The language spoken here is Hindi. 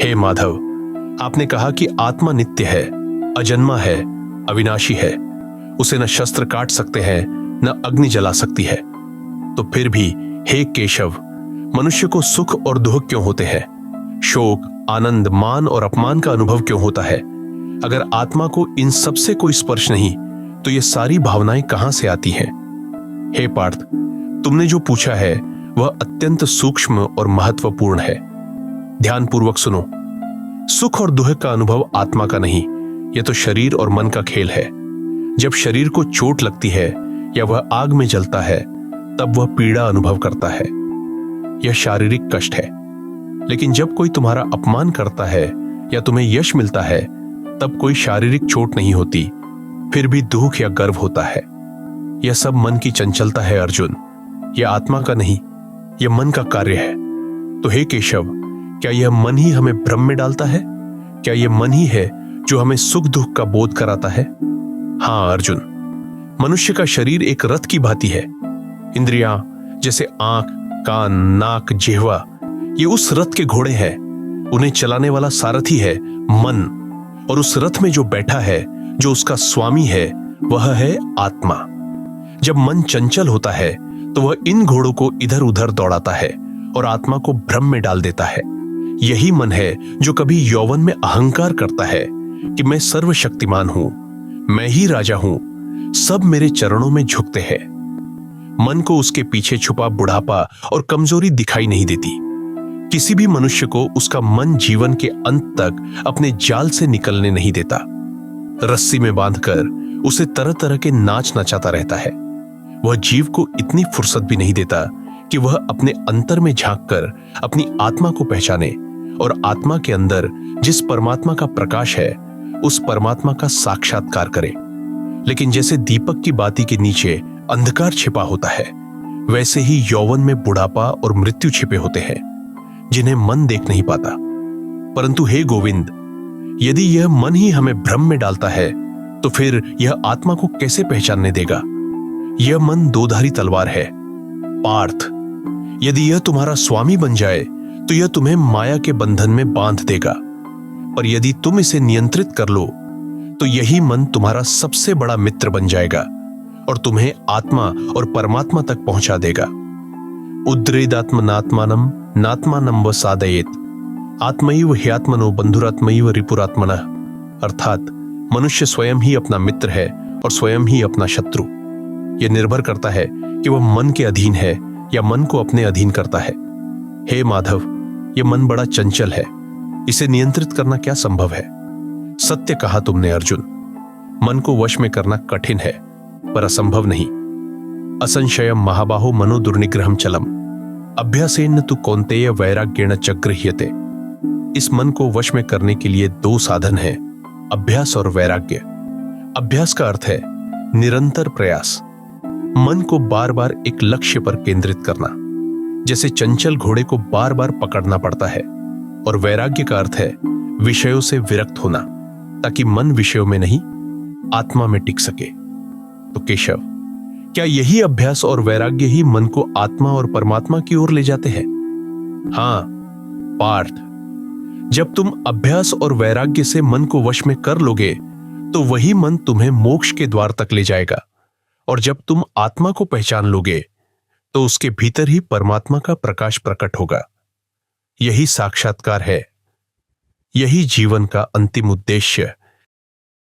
हे माधव, आपने कहा कि आत्मा नित्य है, अजन्मा है, अविनाशी है। उसे न शस्त्र काट सकते हैं, न अग्नि जला सकती है। तो फिर भी हे केशव, मनुष्य को सुख और दुख क्यों होते हैं? शोक, आनंद, मान और अपमान का अनुभव क्यों होता है? अगर आत्मा को इन सब से कोई स्पर्श नहीं, तो ये सारी भावनाएं कहां से आती हैं? हे पार्थ, तुमने जो पूछा है वह अत्यंत सूक्ष्म और महत्वपूर्ण है। ध्यानपूर्वक सुनो। सुख और दुख का अनुभव आत्मा का नहीं, यह तो शरीर और मन का खेल है। जब शरीर को चोट लगती है या वह आग में जलता है, तब वह पीड़ा अनुभव करता है। यह शारीरिक कष्ट है। लेकिन जब कोई तुम्हारा अपमान करता है या तुम्हें यश मिलता है, तब कोई शारीरिक चोट नहीं होती, फिर भी दुख या गर्व होता है। यह सब मन की चंचलता है अर्जुन। यह आत्मा का नहीं, यह मन का कार्य है। तो हे केशव, क्या यह मन ही हमें भ्रम में डालता है? क्या यह मन ही है जो हमें सुख दुख का बोध कराता है? हाँ अर्जुन, मनुष्य का शरीर एक रथ की भांति है। इंद्रियां जैसे आंख, कान, नाक, जिह्वा, ये उस रथ के घोड़े हैं। उन्हें चलाने वाला सारथी है मन, और उस रथ में जो बैठा है, जो उसका स्वामी है, वह है आत्मा। जब मन चंचल होता है तो वह इन घोड़ों को इधर उधर दौड़ाता है और आत्मा को भ्रम में डाल देता है। यही मन है जो कभी यौवन में अहंकार करता है कि मैं सर्वशक्तिमान हूं, मैं ही राजा हूं, सब मेरे चरणों में झुकते हैं। मन को उसके पीछे छुपा बुढ़ापा और कमजोरी दिखाई नहीं देती। किसी भी मनुष्य को उसका मन जीवन के अंत तक अपने जाल से निकलने नहीं देता। रस्सी में बांधकर उसे तरह तरह के नाच नचाता रहता है। वह जीव को इतनी फुर्सत भी नहीं देता कि वह अपने अंतर में झांककर अपनी आत्मा को पहचाने और आत्मा के अंदर जिस परमात्मा का प्रकाश है, उस परमात्मा का साक्षात्कार करे। लेकिन जैसे दीपक की बाती के नीचे अंधकार छिपा होता है, वैसे ही यौवन में बुढ़ापा और मृत्यु छिपे होते हैं, जिन्हें मन देख नहीं पाता। परंतु हे गोविंद, यदि यह मन ही हमें भ्रम में डालता है, तो फिर यह आत्मा को कैसे पहचानने देगा? यह मन दोधारी तलवार है। पार्थ, यदि यह तुम्हारा स्वामी बन जाए तो यह तुम्हें माया के बंधन में बांध देगा, पर यदि तुम इसे नियंत्रित कर लो तो यही मन तुम्हारा सबसे बड़ा मित्र बन जाएगा और तुम्हें आत्मा और परमात्मा तक पहुंचा देगा। उद्रेदात्मनात्मानम नात्मानम व साधयेत आत्मैव ह्यात्मनो बंधुरात्मैव रिपुरात्मनः। अर्थात मनुष्य स्वयं ही अपना मित्र है और स्वयं ही अपना शत्रु। यह निर्भर करता है कि वह मन के अधीन है या मन को अपने अधीन करता है। हे माधव, यह मन बड़ा चंचल है, इसे नियंत्रित करना क्या संभव है? सत्य कहा तुमने अर्जुन। मन को वश में करना कठिन है, पर असंभव नहीं। असंशयम महाबाहो मनो दुर्निग्रहम चलम अभ्यासेन तु कौन्तेय वैराग्येण च गृह्यते। इस मन को वश में करने के लिए दो साधन हैं, अभ्यास और वैराग्य। अभ्यास का अर्थ है निरंतर प्रयास, मन को बार बार एक लक्ष्य पर केंद्रित करना, जैसे चंचल घोड़े को बार बार पकड़ना पड़ता है। और वैराग्य का अर्थ है विषयों से विरक्त होना, ताकि मन विषयों में नहीं, आत्मा में टिक सके। तो केशव, क्या यही अभ्यास और वैराग्य ही मन को आत्मा और परमात्मा की ओर ले जाते हैं? हां पार्थ, जब तुम अभ्यास और वैराग्य से मन को वश में कर लोगे, तो वही मन तुम्हें मोक्ष के द्वार तक ले जाएगा। और जब तुम आत्मा को पहचान लोगे, तो उसके भीतर ही परमात्मा का प्रकाश प्रकट होगा। यही साक्षात्कार है, यही जीवन का अंतिम उद्देश्य